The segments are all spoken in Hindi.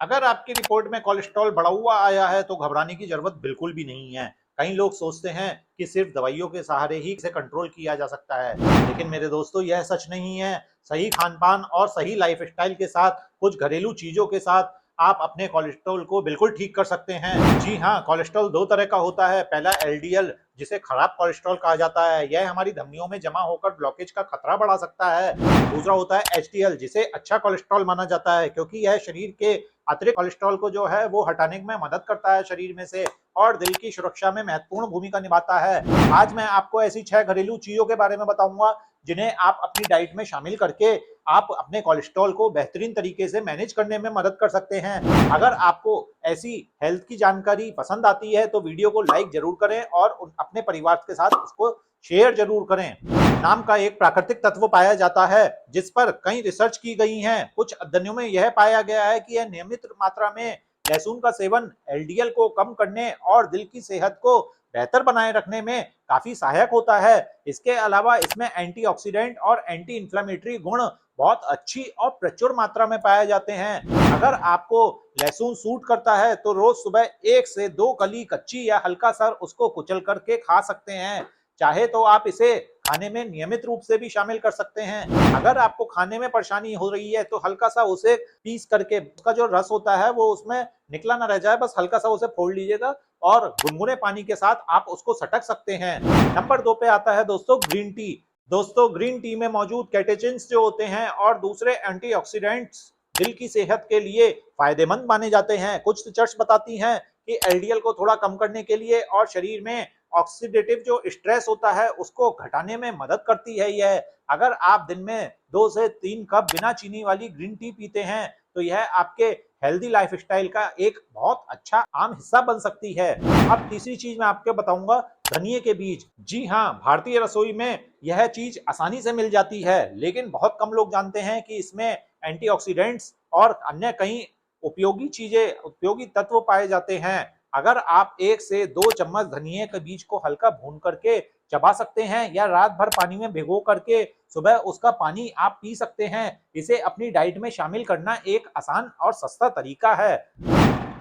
अगर आपकी रिपोर्ट में कोलेस्ट्रॉल बढ़ा हुआ आया है तो घबराने की जरूरत बिल्कुल भी नहीं है। कई लोग सोचते हैं कि सिर्फ दवाइयों के सहारे ही इसे कंट्रोल किया जा सकता है, लेकिन मेरे दोस्तों यह सच नहीं है। सही खान-पान और सही लाइफस्टाइल के साथ कुछ घरेलू चीजों के साथ आप अपने कोलेस्ट्रॉल को बिल्कुल ठीक कर सकते हैं। जी हाँ, कोलेस्ट्रॉल दो तरह का होता है। पहला एलडीएल, जिसे खराब कोलेस्ट्रॉल कहा जाता है, यह हमारी धमनियों में जमा होकर ब्लॉकेज का खतरा बढ़ा सकता है। दूसरा होता है एचडीएल, जिसे अच्छा कोलेस्ट्रॉल माना जाता है क्योंकि यह शरीर के अतिरिक्त कोलेस्ट्रॉल को जो है वो हटाने में मदद करता है शरीर में से, और दिल की सुरक्षा में महत्वपूर्ण भूमिका निभाता है। आज मैं आपको ऐसी 6 घरेलू चीजों के बारे में बताऊंगा जिन्हें आप अपनी डाइट में शामिल करके आप अपने कोलेस्ट्रॉल को बेहतरीन तरीके से मैनेज करने में मदद कर सकते हैं। अगर आपको ऐसी हेल्थ की जानकारी पसंद आती है तो वीडियो को लाइक जरूर करें और अपने परिवार के साथ इसको शेयर जरूर करें। नाम का एक प्राकृतिक तत्व पाया जाता है जिस पर कई रिसर्च की गई हैं। कुछ अध्ययनों में यह पाया गया है कि यह नियमित मात्रा में लहसुन का सेवन एलडीएल को कम करने और दिल की सेहत को बेहतर बनाए रखने में काफी सहायक होता है। इसके अलावा इसमें एंटीऑक्सीडेंट और एंटी इंफ्लेमेटरी गुण बहुत अच्छी और प्रचुर मात्रा में पाए जाते हैं। अगर आपको लहसुन सूट करता है तो रोज सुबह 1 से 2 कली कच्ची या हल्का सा उसको कुचल करके खा सकते हैं। चाहे तो आप इसे खाने में नियमित रूप से भी शामिल कर सकते हैं। अगर आपको खाने में परेशानी हो रही है तो हल्का सा उसे पीस करके उसका जो रस होता है वो उसमें निकला ना रह जाए, बस हल्का सा उसे फोड़ लीजिएगा और गुनगुने पानी के साथ आप उसको सटक सकते हैं। नंबर 2 पे आता है दोस्तों ग्रीन टी। दोस्तों ग्रीन टी में मौजूद कैटेचिन्स जो होते हैं और दूसरे एंटीऑक्सीडेंट्स दिल की सेहत के लिए फायदेमंद माने जाते हैं। कुछ रिसर्च बताती हैं कि एलडीएल को थोड़ा कम करने के लिए और शरीर में ऑक्सीडेटिव जो स्ट्रेस होता है उसको घटाने में मदद करती है यह। अगर आप दिन में 2 से 3 कप बिना चीनी वाली ग्रीन टी पीते हैं तो यह आपके हेल्दी लाइफस्टाइल का एक बहुत अच्छा आम हिस्सा बन सकती है। अब तीसरी चीज मैं आपको बताऊंगा, धनिये के बीज। जी हाँ, भारतीय रसोई में यह चीज आसानी से मिल जाती है, लेकिन बहुत कम लोग जानते हैं कि इसमें एंटीऑक्सीडेंट्स और अन्य कई उपयोगी तत्व पाए जाते हैं। अगर आप 1 से 2 चम्मच धनिये के बीज को हल्का भून करके चबा सकते हैं या रात भर पानी में भिगो करके सुबह उसका पानी आप पी सकते हैं। इसे अपनी डाइट में शामिल करना एक आसान और सस्ता तरीका है।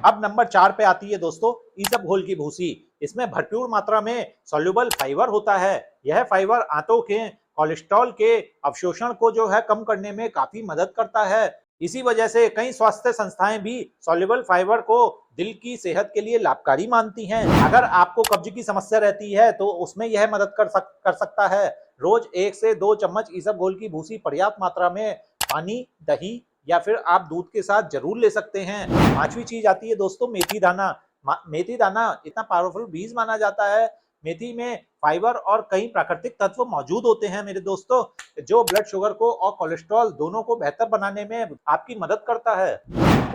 अब नंबर 4 पे आती है दोस्तों इसबगोल की भूसी। इसमें भरपूर मात्रा में सॉल्युबल फाइबर होता है। यह फाइबर आंतों के कोलेस्ट्रॉल के अवशोषण को जो है कम करने में काफी मदद करता है। इसी वजह से कई स्वास्थ्य संस्थाएं भी सॉल्युबल फाइबर को दिल की सेहत के लिए लाभकारी मानती हैं। अगर आपको कब्ज की समस्या रहती है तो उसमें यह मदद कर सकता है। रोज 1 से 2 चम्मच इसबगोल की भूसी पर्याप्त मात्रा में पानी, दही या फिर आप दूध के साथ जरूर ले सकते हैं। पांचवी चीज आती है दोस्तों मेथी दाना। मेथी दाना इतना पावरफुल बीज माना जाता है। मेथी में फाइबर और कई प्राकृतिक तत्व मौजूद होते हैं मेरे दोस्तों, जो ब्लड शुगर को और कोलेस्ट्रॉल दोनों को बेहतर बनाने में आपकी मदद करता है।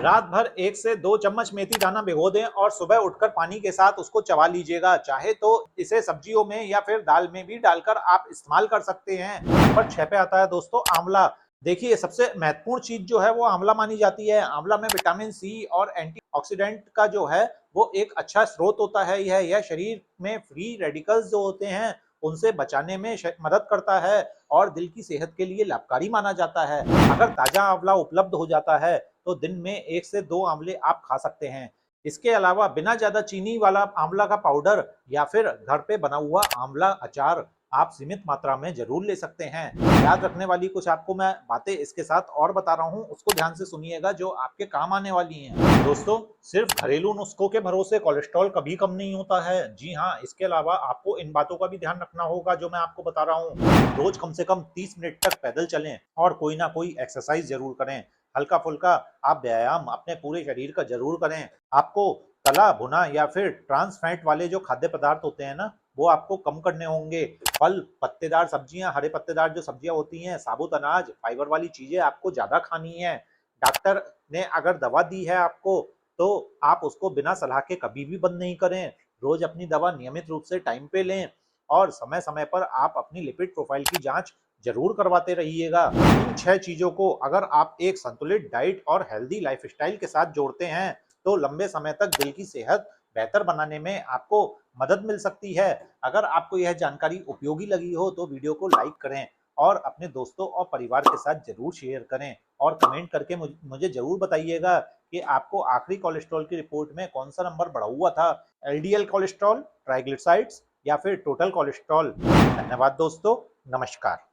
रात भर 1 से 2 चम्मच मेथी दाना भिगो दें और सुबह उठकर पानी के साथ उसको चबा लीजिएगा। चाहे तो इसे सब्जियों में या फिर दाल में भी डालकर आप इस्तेमाल कर सकते हैं। नंबर 6 पे आता है दोस्तों आंवला। देखिए सबसे महत्वपूर्ण चीज जो है वो आंवला मानी जाती है। आंवला में विटामिन सी और एंटीऑक्सीडेंट का जो है वो एक अच्छा स्रोत होता है। यह शरीर में फ्री रेडिकल्स जो होते हैं उनसे बचाने में मदद करता है और दिल की सेहत के लिए लाभकारी माना जाता है। अगर ताजा आंवला उपलब्ध हो जाता है तो दिन में 1 से 2 आंवले आप खा सकते हैं। इसके अलावा बिना ज्यादा चीनी वाला आंवला का पाउडर या फिर घर पे बना हुआ आंवला अचार आप सीमित मात्रा में जरूर ले सकते हैं। याद रखने वाली कुछ आपको मैं बातें इसके साथ और बता रहा हूँ, उसको ध्यान से सुनिएगा जो आपके काम आने वाली हैं। दोस्तों सिर्फ घरेलू नुस्खों के भरोसे कोलेस्ट्रॉल कभी कम नहीं होता है। जी हाँ, इसके अलावा आपको इन बातों का भी ध्यान रखना होगा जो मैं आपको बता रहा हूँ। रोज कम से कम 30 मिनट तक पैदल चलें और कोई ना कोई एक्सरसाइज जरूर करें। हल्का फुल्का आप व्यायाम अपने पूरे शरीर का जरूर करें। आपको तला भुना या फिर ट्रांस फैट वाले जो खाद्य पदार्थ होते हैं ना वो आपको कम करने होंगे। फल, पत्तेदार सब्जियां, हरे पत्तेदार जो सब्जियां होती हैं, साबुत अनाज, फाइबर वाली चीजें आपको ज्यादा खानी है। डॉक्टर ने अगर दवा दी है आपको तो आप उसको बिना सलाह के कभी भी बंद नहीं करें। रोज अपनी दवा नियमित रूप से टाइम पे लें और समय समय पर आप अपनी लिपिड प्रोफाइल की जांच जरूर करवाते रहिएगा। इन 6 चीजों को अगर आप एक संतुलित डाइट और हेल्दी लाइफस्टाइल के साथ जोड़ते हैं तो लंबे समय तक दिल की सेहत बेहतर बनाने में आपको मदद मिल सकती है। अगर आपको यह जानकारी उपयोगी लगी हो तो वीडियो को लाइक करें और अपने दोस्तों और परिवार के साथ जरूर शेयर करें और कमेंट करके मुझे जरूर बताइएगा कि आपको आखिरी कोलेस्ट्रॉल की रिपोर्ट में कौन सा नंबर बढ़ा हुआ था, एलडीएल कोलेस्ट्रॉल, ट्राइग्लिसराइड्स या फिर टोटल कोलेस्ट्रॉल। धन्यवाद दोस्तों, नमस्कार।